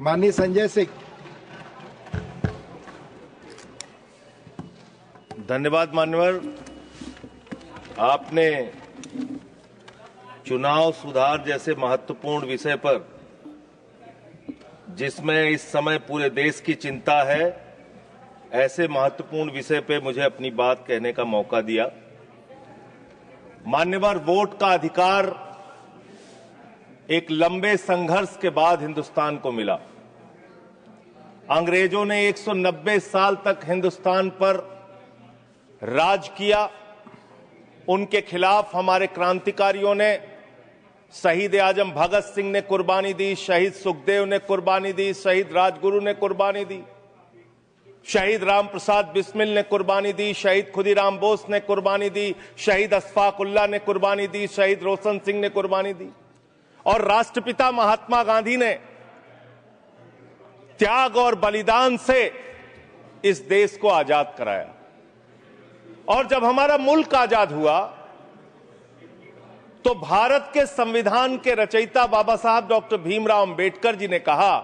माननीय संजय सिंह। धन्यवाद मान्यवर। आपने चुनाव सुधार जैसे महत्वपूर्ण विषय पर, जिसमें इस समय पूरे देश की चिंता है, ऐसे महत्वपूर्ण विषय पे मुझे अपनी बात कहने का मौका दिया। मान्यवर, वोट का अधिकार एक लंबे संघर्ष के बाद हिंदुस्तान को मिला। अंग्रेजों ने 190 साल तक हिंदुस्तान पर राज किया। उनके खिलाफ हमारे क्रांतिकारियों ने, शहीद आजम भगत सिंह ने कुर्बानी दी, शहीद सुखदेव ने कुर्बानी दी, शहीद राजगुरु ने कुर्बानी दी, शहीद राम प्रसाद बिस्मिल ने कुर्बानी दी, शहीद खुदीराम बोस ने कुर्बानी दी, शहीद अशफाक उल्लाह ने कुर्बानी दी, शहीद रोशन सिंह ने कुर्बानी दी, और राष्ट्रपिता महात्मा गांधी ने त्याग और बलिदान से इस देश को आजाद कराया। और जब हमारा मुल्क आजाद हुआ तो भारत के संविधान के रचयिता बाबा साहब डॉक्टर भीमराव अंबेडकर जी ने कहा,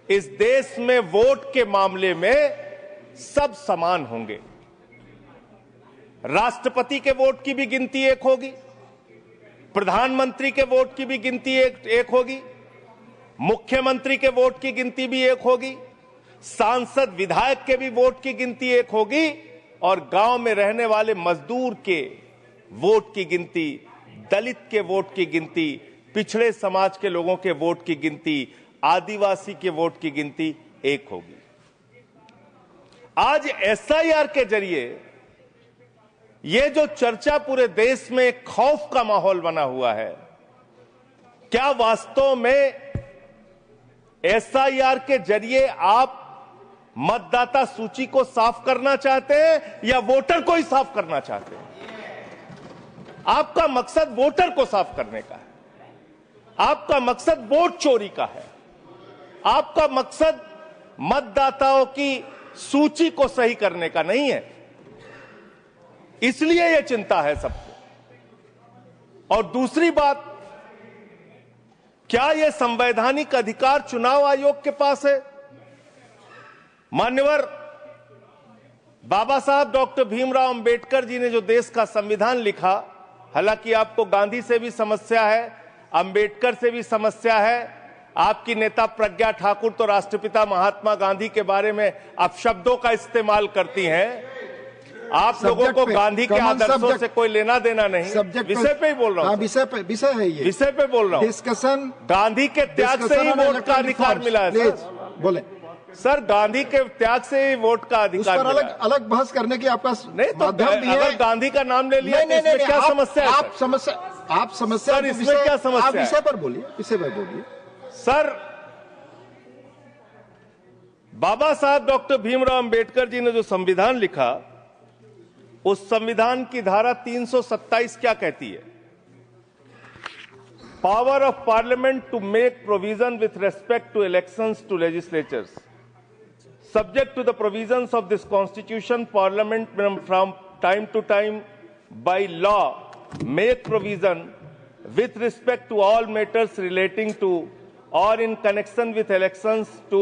इस देश में वोट के मामले में सब समान होंगे। राष्ट्रपति के वोट की भी गिनती एक होगी, प्रधानमंत्री के वोट की भी गिनती एक होगी, मुख्यमंत्री के वोट की गिनती भी एक होगी, सांसद विधायक के भी वोट की गिनती एक होगी, और गांव में रहने वाले मजदूर के वोट की गिनती, दलित के वोट की गिनती, पिछड़े समाज के लोगों के वोट की गिनती, आदिवासी के वोट की गिनती एक होगी। आज एसआईआर के जरिए ये जो चर्चा पूरे देश में खौफ का माहौल बना हुआ है, क्या वास्तव में एसआईआर के जरिए आप मतदाता सूची को साफ करना चाहते हैं या वोटर को ही साफ करना चाहते हैं? आपका मकसद वोटर को साफ करने का है, आपका मकसद वोट चोरी का है, आपका मकसद मतदाताओं की सूची को सही करने का नहीं है। इसलिए यह चिंता है सबको। और दूसरी बात, क्या यह संवैधानिक अधिकार चुनाव आयोग के पास है? मान्यवर, बाबा साहब डॉक्टर भीमराव अंबेडकर जी ने जो देश का संविधान लिखा, हालांकि आपको गांधी से भी समस्या है, अंबेडकर से भी समस्या है, आपकी नेता प्रज्ञा ठाकुर तो राष्ट्रपिता महात्मा गांधी के बारे में अपशब्दों का इस्तेमाल करती हैं। आप लोगों को गांधी के आदर्शों से कोई लेना देना नहीं। विषय पे ही बोल रहा हूं। विषय है ये, विषय पे बोल रहा हूं। डिस्कशन, गांधी के त्याग से ही वोट का अधिकार मिला है सर। बोले सर, गांधी के त्याग से ही वोट का अधिकार मिला। अलग अलग बहस करने की आपका नहीं तो अगर गांधी का नाम ले लिया तो इसमें क्या समस्या है? आप समस्या सर, इसमें क्या समस्या है? आप विषय पर बोलिए, विषय पर बोलिए। सर, बाबा साहब डॉक्टर भीमराव अंबेडकर जी ने जो संविधान लिखा, उस संविधान की धारा 327 क्या कहती है? Power of parliament to make provision with respect to elections to legislatures subject to the provisions of this constitution, parliament from time to time by law make provision with respect to all matters relating to or in connection with elections to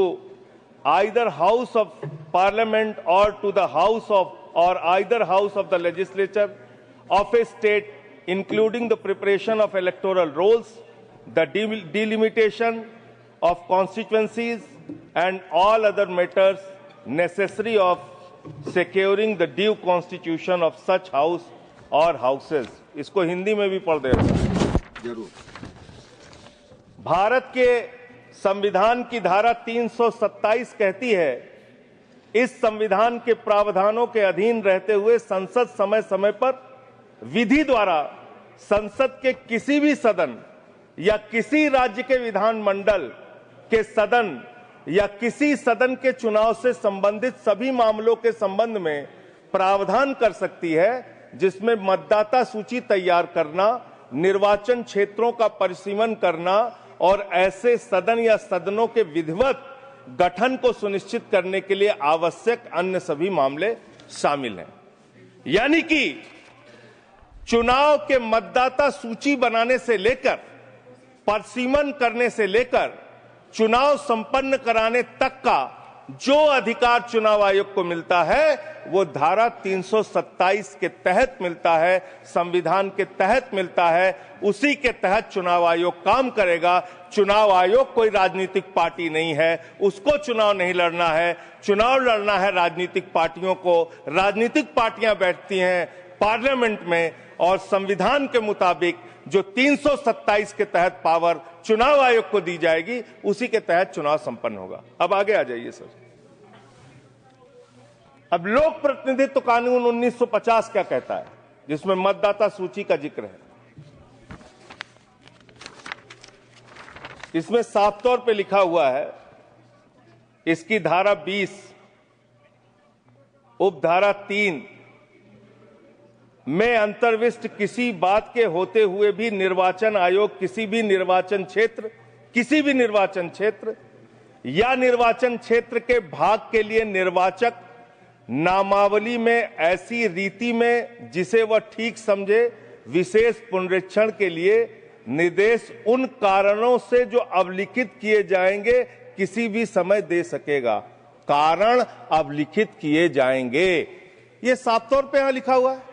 either house of parliament or to the house of or either house of the legislature of a state, including the preparation of electoral rolls, the delimitation of constituencies and all other matters necessary of securing the due constitution of such house or houses। इसको हिंदी में भी पढ़ देगा जरूर। भारत के संविधान की धारा 327 कहती है, इस संविधान के प्रावधानों के अधीन रहते हुए संसद समय समय पर विधि द्वारा संसद के किसी भी सदन या किसी राज्य के विधानमंडल के सदन या किसी सदन के चुनाव से संबंधित सभी मामलों के संबंध में प्रावधान कर सकती है, जिसमें मतदाता सूची तैयार करना, निर्वाचन क्षेत्रों का परिसीमन करना और ऐसे सदन या सदनों के विधिवत गठन को सुनिश्चित करने के लिए आवश्यक अन्य सभी मामले शामिल हैं। यानी कि चुनाव के मतदाता सूची बनाने से लेकर, परिसीमन करने से लेकर चुनाव संपन्न कराने तक का जो अधिकार चुनाव आयोग को मिलता है वो धारा 327 के तहत मिलता है, संविधान के तहत मिलता है। उसी के तहत चुनाव आयोग काम करेगा। चुनाव आयोग कोई राजनीतिक पार्टी नहीं है, उसको चुनाव नहीं लड़ना है। चुनाव लड़ना है राजनीतिक पार्टियों को। राजनीतिक पार्टियां बैठती हैं पार्लियामेंट में और संविधान के मुताबिक जो 327 के तहत पावर चुनाव आयोग को दी जाएगी, उसी के तहत चुनाव संपन्न होगा। अब आगे आ जाइए सर। अब लोक प्रतिनिधित्व कानून 1950 क्या कहता है, जिसमें मतदाता सूची का जिक्र है। इसमें साफ तौर पे लिखा हुआ है, इसकी धारा 20 उपधारा 3 में अंतर्विष्ट किसी बात के होते हुए भी निर्वाचन आयोग किसी भी निर्वाचन क्षेत्र या निर्वाचन क्षेत्र के भाग के लिए निर्वाचक नामावली में ऐसी रीति में जिसे वह ठीक समझे विशेष पुनरीक्षण के लिए निर्देश उन कारणों से जो अवलिखित किए जाएंगे किसी भी समय दे सकेगा। कारण अवलिखित किए जाएंगे, ये साफ तौर पे यहां लिखा हुआ है।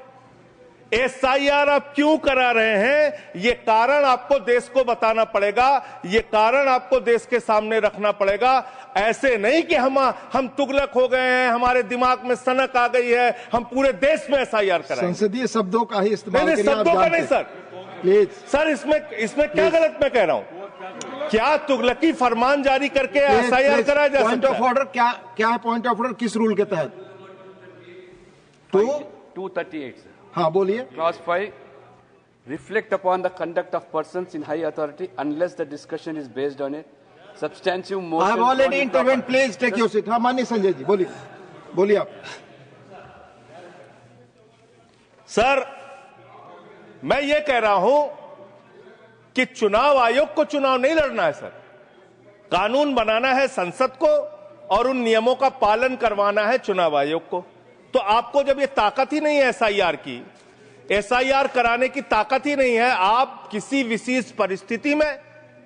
एसआईआर आप क्यों करा रहे हैं, ये कारण आपको देश को बताना पड़ेगा, ये कारण आपको देश के सामने रखना पड़ेगा। ऐसे नहीं कि हम तुगलक हो गए हैं, हमारे दिमाग में सनक आ गई है, हम पूरे देश में एसआईआर कराएंगे। संसदीय शब्दों का ही इस्तेमाल नहीं, शब्दों का नहीं सर, प्लीज सर। इसमें क्या गलत मैं कह रहा हूं? क्या तुगलकी फरमान जारी करके एसआईआर कराया जा सकता है? पॉइंट ऑफ ऑर्डर क्या है? पॉइंट ऑफ ऑर्डर किस रूल के तहत? 238 हाँ बोलिए। Clause 5, reflect upon the conduct of persons in high authority unless the discussion is based on a substantive motion. I have already intervened. Please take your seat. हाँ माननीय संजय जी बोलिए आप। Sir, मैं ये कह रहा हूं कि चुनाव आयोग को चुनाव नहीं लड़ना है सर, कानून बनाना है संसद को और उन नियमों का पालन करवाना है चुनाव आयोग को। तो आपको जब ये ताकत ही नहीं है एसआईआर कराने की ताकत ही नहीं है, आप किसी विशेष परिस्थिति में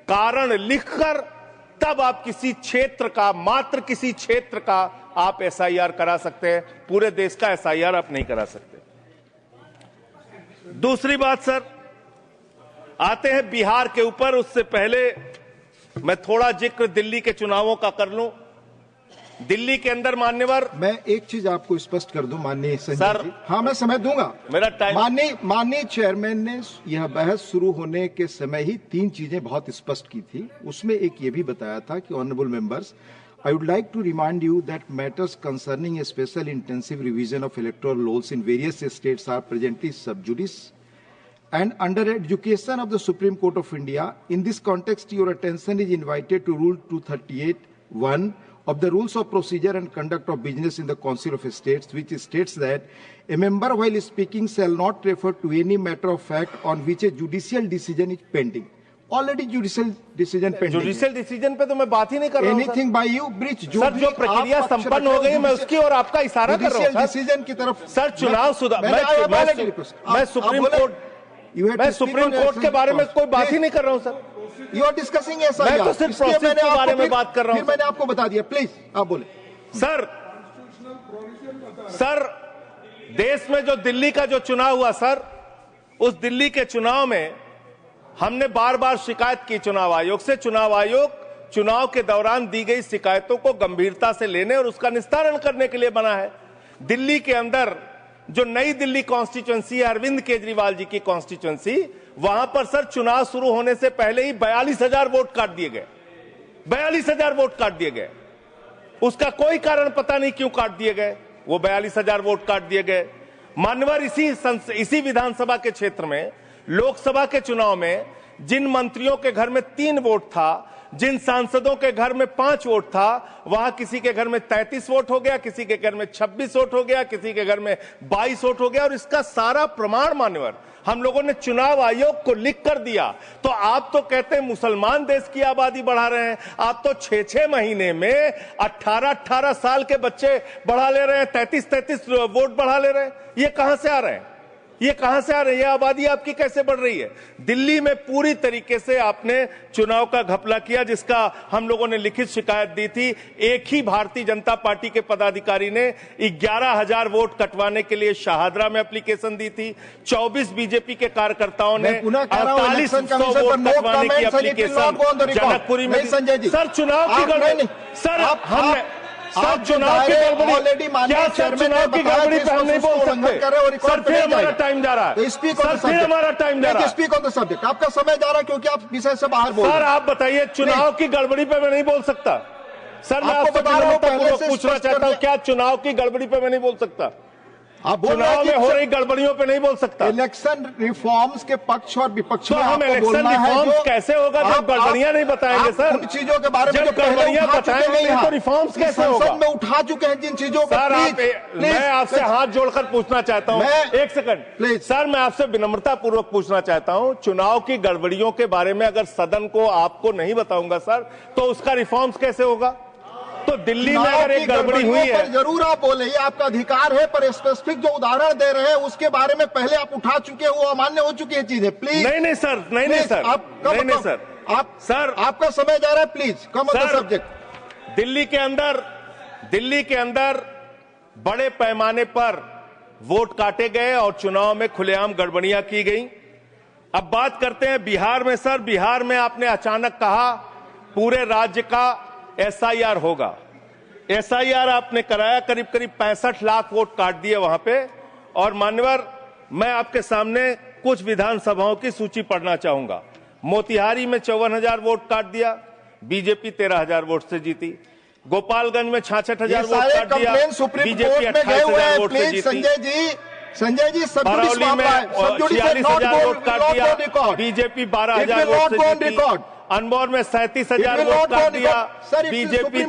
कारण लिखकर तब आप किसी क्षेत्र का, मात्र किसी क्षेत्र का आप एसआईआर करा सकते हैं, पूरे देश का एसआईआर आप नहीं करा सकते। दूसरी बात सर, आते हैं बिहार के ऊपर। उससे पहले मैं थोड़ा जिक्र दिल्ली के चुनावों का कर लूं। दिल्ली के अंदर मान्यवर, मैं एक चीज आपको स्पष्ट कर दूं माननीय संजय सर, जी। हाँ मैं समय दूंगा, मेरा टाइम। माननीय चेयरमैन ने यह बहस शुरू होने के समय ही 3 चीजें बहुत स्पष्ट की थी। उसमें एक ये भी बताया था कि honourable members, I would like to remind you that matters concerning a special intensive revision of electoral laws in various states are presently sub judice and under education of the Supreme Court of India. In this context, your attention is invited to Rule 238(1) of the Rules of Procedure and Conduct of Business in the Council of States, which states that a member while speaking shall not refer to any matter of fact on which a judicial decision is pending. Already judicial decision pending. Judicial decision पे तो मैं बात ही नहीं कर रहा हूं Anything by you breach sir, जो प्रक्रिया संपन्न हो गई मैं उसकी और आपका इशारा कर रहा हूं सर। डिसीजन की तरफ सर, चुनाव सुधार, मैं सुप्रीम कोर्ट के बारे में कोई बात ही नहीं कर रहा हूं सर। यू आर डिस्कसिंग ऐसा, मैं तो सिर्फ प्रोसेस के बारे में बात कर रहा हूं। मैंने आपको बता दिया, प्लीज आप बोले। सर, देश में जो दिल्ली का जो चुनाव हुआ सर, उस दिल्ली के चुनाव में हमने बार बार शिकायत की चुनाव आयोग से। चुनाव आयोग चुनाव के दौरान दी गई शिकायतों को गंभीरता से लेने और उसका निस्तारण करने के लिए बना है। दिल्ली के अंदर जो नई दिल्ली कॉन्स्टिट्यूएंसी है, अरविंद केजरीवाल जी की कॉन्स्टिट्यूएंसी, वहां पर सर चुनाव शुरू होने से पहले ही 42,000 वोट काट दिए गए। 42,000 वोट काट दिए गए। उसका कोई कारण पता नहीं क्यों काट दिए गए, वो 42,000 वोट काट दिए गए। मान्यवर, इसी विधानसभा के क्षेत्र में लोकसभा के चुनाव में जिन मंत्रियों के घर में 3 वोट था, जिन सांसदों के घर में 5 वोट था, वहां किसी के घर में 33 वोट हो गया, किसी के घर में 26 वोट हो गया, किसी के घर में 22 वोट हो गया। और इसका सारा प्रमाण मान्यवर हम लोगों ने चुनाव आयोग को लिख कर दिया। तो आप तो कहते हैं मुसलमान देश की आबादी बढ़ा रहे हैं, आप तो 6-6 महीने में 18-18 साल के बच्चे बढ़ा ले रहे हैं, 33-33 वोट बढ़ा ले रहे हैं। ये कहां से आ रहे हैं? ये कहां से आ रही है? आबादी आपकी कैसे बढ़ रही है? दिल्ली में पूरी तरीके से आपने चुनाव का घपला किया, जिसका हम लोगों ने लिखित शिकायत दी थी। एक ही भारतीय जनता पार्टी के पदाधिकारी ने 11,000 वोट कटवाने के लिए शाहदरा में एप्लीकेशन दी थी। 24 बीजेपी के कार्यकर्ताओं ने 4800 वोट कटवाने की एप्लीकेशन जनकपुरी में। सर चुनाव की गड़बड़ी, सर हमने चुनाव की गड़बड़ी, क्या सर चुनाव की गड़बड़ी पे हम नहीं बोल सकते? सर फिर हमारा टाइम जा रहा है, सर फिर हमारा टाइम जा रहा है। Speak on the subject. आपका समय जा रहा है क्योंकि आप विषय से बाहर बोल रहे हैं। सर आप बताइए, चुनाव की गड़बड़ी पे मैं नहीं बोल सकता। सर मैं आपसे विनम्रतापूर्वक पूछना चाहता हूं, क्या चुनाव की गड़बड़ी पे मैं नहीं बोल सकता? चुनाव में हो रही गड़बड़ियों पे नहीं बोल सकता। इलेक्शन रिफॉर्म्स के पक्ष और विपक्ष में हम इलेक्शन रिफॉर्म्स कैसे होगा जब गड़बड़ियां नहीं बताएंगे? सर उन चीजों के बारे में जब गड़बड़ियां बताएंगे नहीं तो रिफॉर्म्स कैसे होगा? संसद में उठा चुके हैं जिन चीजों को। सर मैं आपसे हाथ जोड़कर पूछना चाहता हूं, एक सेकंड प्लीज। सर मैं आपसे विनम्रता पूर्वक पूछना चाहता हूं, चुनाव की गड़बड़ियों के बारे में अगर सदन को आपको नहीं बताऊंगा सर, तो उसका रिफॉर्म्स कैसे होगा? तो दिल्ली में अगर एक गड़बड़ी हुई है, जरूर आप बोले, ये आपका अधिकार है, पर स्पेसिफिक जो उदाहरण दे रहे हैं उसके बारे में पहले आप उठा चुके हो, अमान्य हो चुकी है चीजें। प्लीज नहीं सर, नहीं सर, नहीं सर, आप सर आपका समय जा रहा है, please come on the subject. Delhi के अंदर बड़े पैमाने पर वोट काटे गए और चुनाव में खुलेआम गड़बड़ियां की गई। अब बात करते हैं बिहार में। सर बिहार में आपने अचानक कहा पूरे राज्य का SIR होगा। SIR आपने कराया, करीब 65 लाख वोट काट दिए वहां पे। और मान्यवर, मैं आपके सामने कुछ विधानसभाओं की सूची पढ़ना चाहूंगा। मोतिहारी में 54,000 वोट काट दिया, बीजेपी 13,000 वोट से जीती। गोपालगंज में 66,000 वोट काट दिया, बीजेपी 28,000 वोट से जीती। संजय जी बरौली में 46,000 वोट काट दिया, बीजेपी 12,000 वोट से जीती। अनमोल में 37,000 वोट काट दिया, बीजेपी।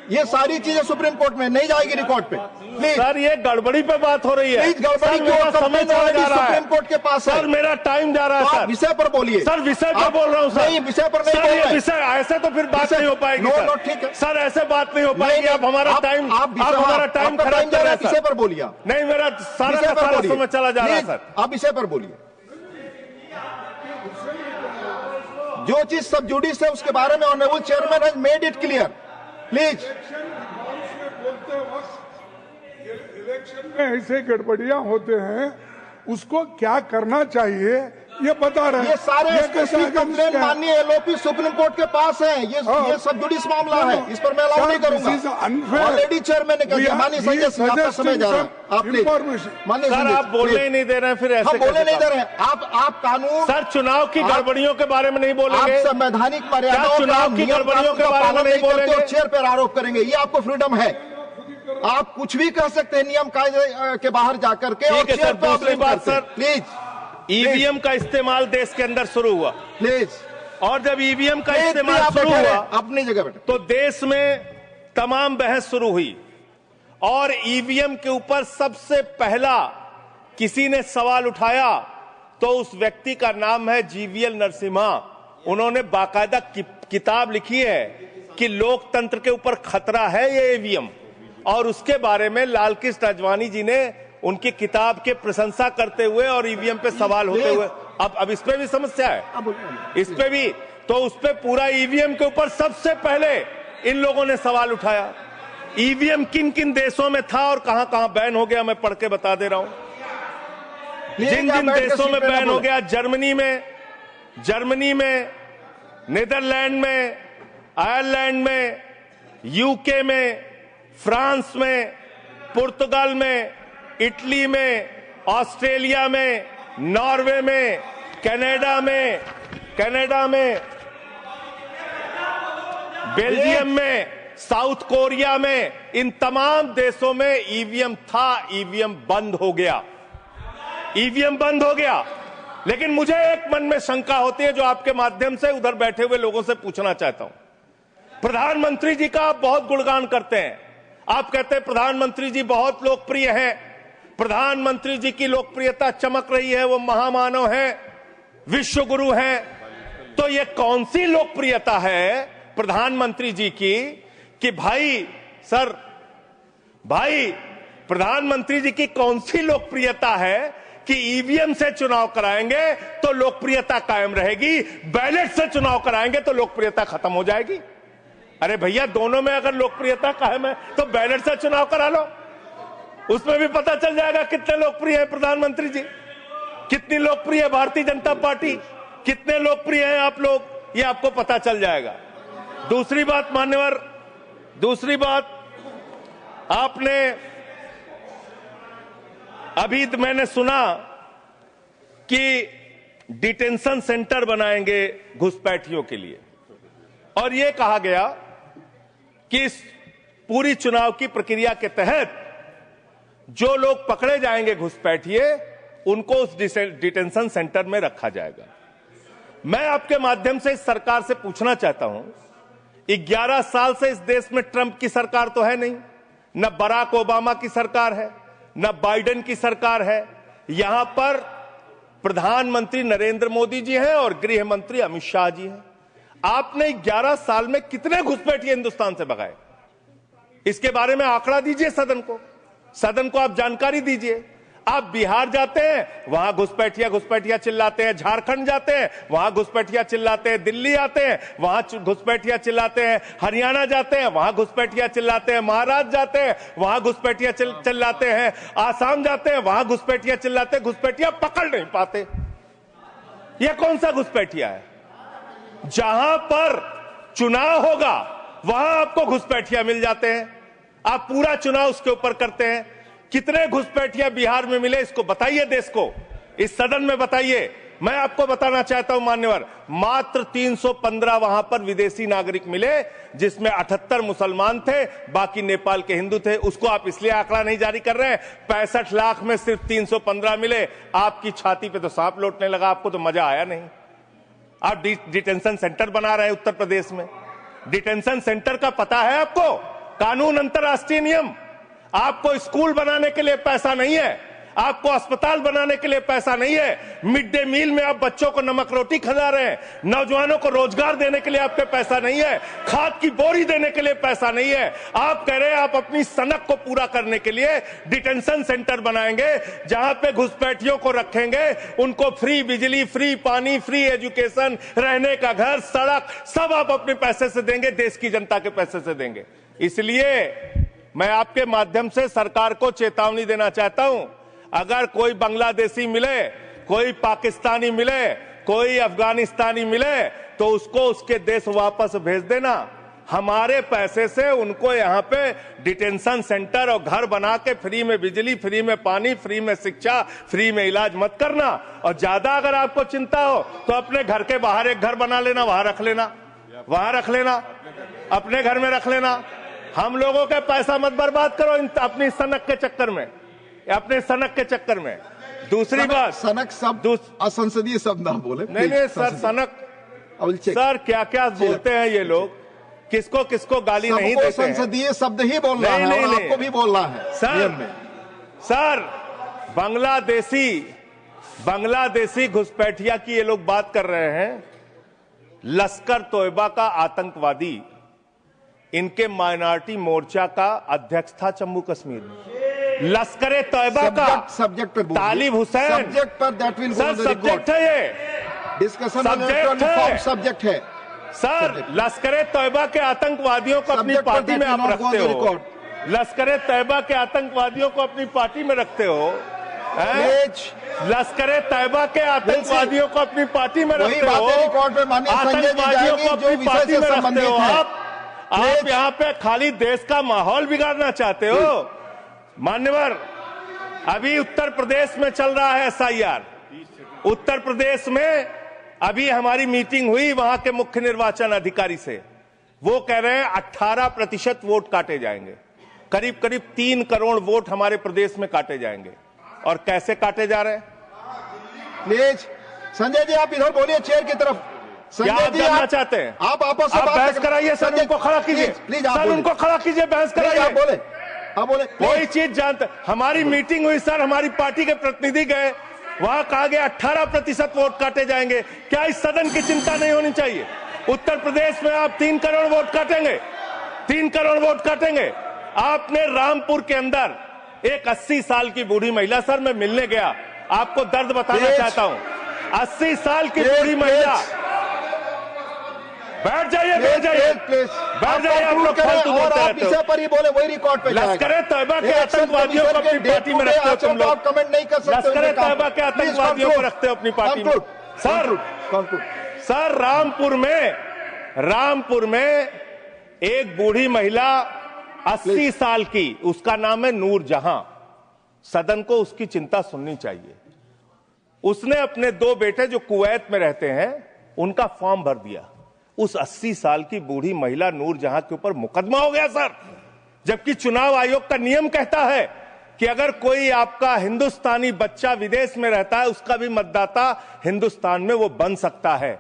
ये सारी चीजें सुप्रीम कोर्ट में नहीं जाएगी रिकॉर्ड पे। प्लीज सर ये गड़बड़ी पे बात हो रही है। गड़बड़ी क्यों? समय चला जा रहा है, सुप्रीम कोर्ट के पास है। सर मेरा टाइम जा रहा है। सर विषय पर बोलिए। सर विषय पर बोल रहा हूँ सर। नहीं विषय पर नहीं बोल रहे हैं। विषय ऐसे तो फिर बात नहीं हो पाएगी। नो ठीक है सर, ऐसे बात नहीं हो पाएगी। आप हमारा टाइम खराब कर रहे हैं। विषय पर बोलिए। नहीं मेरा सारा का सारा समय चला जा रहा है सर। आप विषय पर बोलिए। जो चीज सब जुडिस है उसके बारे में honourable chairman has made it clear. Please. Election में ऐसे गड़बड़ियां होते हैं, उसको क्या करना चाहिए ये बता रहे हैं। ये सारे कंप्लेन माननीय LOP सुप्रीम कोर्ट के पास है। ये सब जुडिस मामला है, इस पर मैं अलाउ नहीं करूंगा। ऑलरेडी चेयरमैन ने कह दिया। माननीय संजय सिंह आपका समय जा रहा है। आप माननीय सर आप बोलने ही नहीं दे रहे हैं, फिर ऐसे बोलने नहीं दे रहे हैं। आप कानून सर चुनाव की गड़बड़ियों के बारे में नहीं बोलेंगे? आप संवैधानिक मर्यादा चुनाव की गड़बड़ियों के बारे में नहीं बोलेंगे? चेयर पर आरोप करेंगे, ये आपको फ्रीडम है। आप कुछ भी कह सकते हैं नियम कायदे के बाहर जाकर के। ठीक है सर, दूसरी बात सर, प्लीज EVM का इस्तेमाल देश के अंदर शुरू हुआ। प्लीज। और जब EVM का इस्तेमाल शुरू हुआ अपनी जगह बैठे, तो देश में तमाम बहस शुरू हुई। और EVM के ऊपर सबसे पहला किसी ने सवाल उठाया तो उस व्यक्ति का नाम है GVL नरसिम्हा। उन्होंने बाकायदा किताब लिखी है कि लोकतंत्र के ऊपर खतरा है ये EVM। और उसके बारे में लाल कृष्ण आडवाणी जी ने उनकी किताब के प्रशंसा करते हुए और EVM पे सवाल होते हुए, अब इस पे भी समस्या है, इस पे भी। तो उस पे पूरा EVM के ऊपर सबसे पहले इन लोगों ने सवाल उठाया। EVM किन किन देशों में था और कहां कहां बैन हो गया, मैं पढ़ के बता दे रहा हूं। जिन जिन देशों में बैन हो गया, जर्मनी में, नीदरलैंड में, आयरलैंड में, UK में, फ्रांस में, पुर्तगाल में, इटली में, ऑस्ट्रेलिया में, नॉर्वे में, कनाडा में, बेल्जियम में, साउथ कोरिया में, इन तमाम देशों में EVM था। EVM बंद हो गया। लेकिन मुझे एक मन में शंका होती है जो आपके माध्यम से उधर बैठे हुए लोगों से पूछना चाहता हूं। प्रधानमंत्री जी का आप बहुत गुणगान करते हैं। आप कहते हैं प्रधानमंत्री जी बहुत लोकप्रिय हैं, प्रधानमंत्री जी की लोकप्रियता चमक रही है, वो महामानव हैं, विश्व गुरु हैं। तो ये कौन सी लोकप्रियता है प्रधानमंत्री जी की कि भाई प्रधानमंत्री जी की कौन सी लोकप्रियता है कि ईवीएम से चुनाव कराएंगे तो लोकप्रियता कायम रहेगी, बैलेट से चुनाव कराएंगे तो लोकप्रियता खत्म हो जाएगी। अरे भैया, दोनों में अगर लोकप्रियता कायम है तो बैलेट से चुनाव करा लो, उसमें भी पता चल जाएगा कितने लोकप्रिय है प्रधानमंत्री जी, कितनी लोकप्रिय है भारतीय जनता पार्टी, कितने लोकप्रिय हैं आप लोग, ये आपको पता चल जाएगा। दूसरी बात मान्यवर, दूसरी बात, आपने अभी मैंने सुना कि डिटेंशन सेंटर बनाएंगे घुसपैठियों के लिए, और यह कहा गया कि इस पूरी चुनाव की प्रक्रिया के तहत जो लोग पकड़े जाएंगे घुसपैठिए, उनको उस डिटेंशन सेंटर में रखा जाएगा। मैं आपके माध्यम से इस सरकार से पूछना चाहता हूं, 11 साल से इस देश में ट्रंप की सरकार तो है नहीं, न बराक ओबामा की सरकार है, न बाइडेन की सरकार है, यहां पर प्रधानमंत्री नरेंद्र मोदी जी हैं और गृह मंत्री अमित शाह जी हैं। आपने 11 साल में कितने घुसपैठिए हिंदुस्तान से भगाए, इसके बारे में आंकड़ा दीजिए सदन को आप जानकारी दीजिए। आप बिहार जाते हैं, वहां घुसपैठिया चिल्लाते हैं, झारखंड जाते हैं, वहां घुसपैठिया चिल्लाते हैं, दिल्ली आते हैं, वहां घुसपैठिया चिल्लाते हैं, हरियाणा जाते हैं, वहां घुसपैठिया चिल्लाते हैं, महाराष्ट्र जाते हैं, वहां घुसपैठिया चिल्लाते हैं, आसाम जाते हैं, वहां घुसपैठिया चिल्लाते हैं, घुसपैठिया पकड़ नहीं पाते। यह कौन सा घुसपैठिया है? जहां पर चुनाव होगा वहां आपको घुसपैठिया मिल जाते हैं, आप पूरा चुनाव उसके ऊपर करते हैं। कितने घुसपैठिया बिहार में मिले, इसको बताइए, देश को, इस सदन में बताइए। मैं आपको बताना चाहता हूं मान्यवर, मात्र 315 वहां पर विदेशी नागरिक मिले, जिसमें 78 मुसलमान थे, बाकी नेपाल के हिंदू थे। उसको आप इसलिए आंकड़ा नहीं जारी कर रहे हैं। 65 लाख में सिर्फ 315 मिले, आपकी छाती पे तो सांप लौटने लगा, आपको तो मजा आया नहीं। आप डिटेंशन सेंटर बना रहे हैं उत्तर प्रदेश में। डिटेंशन सेंटर का पता है आपको? कानून, अंतर्राष्ट्रीय नियम। आपको स्कूल बनाने के लिए पैसा नहीं है, आपको अस्पताल बनाने के लिए पैसा नहीं है, मिड डे मील में आप बच्चों को नमक रोटी खिला रहे हैं, नौजवानों को रोजगार देने के लिए आपके पैसा नहीं है, खाद की बोरी देने के लिए पैसा नहीं है। आप कह रहे हैं आप अपनी सनक को पूरा करने के लिए डिटेंशन सेंटर बनाएंगे, जहां पे घुसपैठियों को रखेंगे, उनको फ्री बिजली, फ्री पानी, फ्री एजुकेशन, रहने का घर, सड़क, सब आप अपने पैसे से देंगे, देश की जनता के पैसे से देंगे। इसलिए मैं आपके माध्यम से सरकार को चेतावनी देना चाहता हूं, अगर कोई बांग्लादेशी मिले, कोई पाकिस्तानी मिले, कोई अफगानिस्तानी मिले, तो उसको उसके देश वापस भेज देना। हमारे पैसे से उनको यहाँ पे डिटेंशन सेंटर और घर बना के फ्री में बिजली, फ्री में पानी, फ्री में शिक्षा, फ्री में इलाज मत करना। और ज्यादा अगर आपको चिंता हो तो अपने घर के बाहर एक घर बना लेना, वहां रख लेना, अपने घर में रख लेना। हम लोगों का पैसा मत बर्बाद करो अपनी सनक के चक्कर में, अपने सनक के चक्कर में। दूसरी बात, सनक शब्द असंसदीय शब्द ना बोले। नहीं सर, सनक सर क्या क्या बोलते हैं ये लोग, किसको किसको गाली नहीं देते हैं। संसदीय शब्द ही बोलना है, और आपको भी बोलना है सर। बांग्लादेशी घुसपैठिया की ये लोग बात कर रहे हैं। लश्कर तोयबा का आतंकवादी इनके माइनॉरिटी मोर्चा का अध्यक्ष था जम्मू कश्मीर में। लश्कर तोयबा का सब्जेक्ट पे तालिब हुसैन, सब्जेक्ट पर दैट विल गो सब्जेक्ट है, ये डिस्कशन सब्जेक्ट है सर। लश्कर तोयबा के आतंकवादियों को अपनी पार्टी में आप रखते हो, लश्कर तोयबा के आतंकवादियों को अपनी पार्टी में रखते हो, लश्कर तैयबा के आतंकवादियों को अपनी पार्टी में रखते हो, आतंकवादियों को अपनी पार्टी में रखते हो। आप यहाँ पे खाली देश का माहौल बिगाड़ना चाहते हो। मान्यवर, अभी उत्तर प्रदेश में चल रहा है SIR। उत्तर प्रदेश में अभी हमारी मीटिंग हुई वहां के मुख्य निर्वाचन अधिकारी से, वो कह रहे हैं 18% वोट काटे जाएंगे, करीब करीब 3 करोड़ वोट हमारे प्रदेश में काटे जाएंगे। और कैसे काटे जा रहे हैं? प्लीज संजय जी आप इधर बोलिए, चेयर की तरफ। संजय जी आप चाहते हैं, आप आपस में बहस कराइए, सर उनको खड़ा कीजिए, सर उनको खड़ा कीजिए, बहस कराइए। आप बोले कोई चीज जानते। हमारी मीटिंग हुई सर, हमारी पार्टी के प्रतिनिधि गए, वहां कहा गया 18% वोट काटे जाएंगे। क्या इस सदन की चिंता नहीं होनी चाहिए? उत्तर प्रदेश में आप 3 करोड़ वोट काटेंगे, 3 करोड़ वोट काटेंगे। आपने रामपुर के अंदर एक 80 साल की बूढ़ी महिला, सर मैं मिलने गया, आपको दर्द बताना Please. चाहता हूं। 80 साल की बूढ़ी महिला, बैठ जाइए, बैठ जाइए, बैठ जाइए। आप लोग फालतू और बोलते आप रहते विषय हो। पर ही बोले, वही रिकॉर्ड पे जाएगा। लश्कर तैयबा के इलेक्शन आतंकवादियों को कमीशन अपनी के पार्टी में डेट रखते हो टू तुम डे लोग। आप कमेंट नहीं कर सकते। लश्कर तैयबा के आतंकवादियों को रखते हो अपनी पार्टी में। सर, रामपुर में एक बूढ़ी महिला 80 साल की, उसका नाम है नूर जहां। सदन को उसकी चिंता सुननी चाहिए। उसने अपने 2 बेटे जो कुवैत में रहते हैं, उनका फॉर्म भर दिया। उस 80 साल की बूढ़ी महिला नूर जहां के ऊपर मुकदमा हो गया सर, जबकि चुनाव आयोग का नियम कहता है कि अगर कोई आपका हिंदुस्तानी बच्चा विदेश में रहता है, उसका भी मतदाता हिंदुस्तान में वो बन सकता है।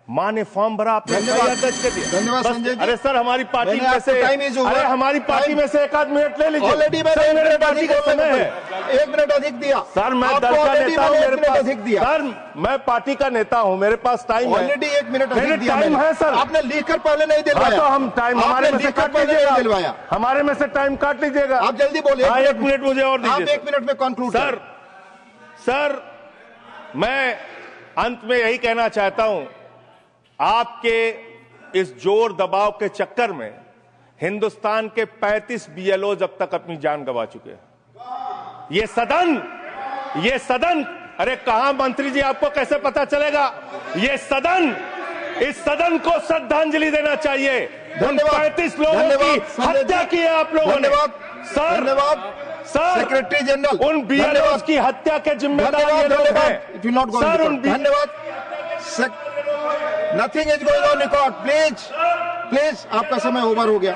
मां ने फॉर्म भरा, आपने दर्ज कर दिया। धन्यवाद संजय जी। अरे सर, हमारी पार्टी मैंने में आपको से, टाइम इशू हुआ। अरे हमारी पार्टी में से 1 आध मिनट ले लीजिए। ऑलरेडी मैंने सर, 1 मेरे मिनट पार्टी अधिक का समय है। 1 मिनट अधिक दिया सर, मैं आपको दल का already नेता हूं, मैंने मेरे 1 मिनट पास, अधिक दिया। सर मैं पार्टी का नेता हूं, मेरे पास टाइम है। ऑलरेडी 1 मिनट मेरे अधिक दिया टाइम मैंने। है सर। आपने लिखकर पहले नहीं हाँ, दिलवाया। तो हम टाइम हमारे में से काट लीजिएगा। दिलवाया। हमारे में से टाइम काट लीजिएगा। आप जल्दी बोलिए। हाँ, 1 मिनट मुझे और आप दीजिए। 1 मिनट में कंक्लूड सर, मैं अंत में यही कहना चाहता हूं, आपके इस जोर दबाव के चक्कर में हिंदुस्तान के 35 बीएलओज अब तक अपनी जान गंवा चुके हैं। ये सदन, अरे कहां मंत्री जी, आपको कैसे पता चलेगा? इस सदन को श्रद्धांजलि देना चाहिए। उन 35 लोगों की हत्या की है आप लोगों ने। सर, सेक्रेटरी जनरल, उन बीएलओज की हत्या के जिम्मेदार ये लोग हैं। सर, धन्यवाद। Nothing is going on record. Please, आपका समय ओवर हो गया।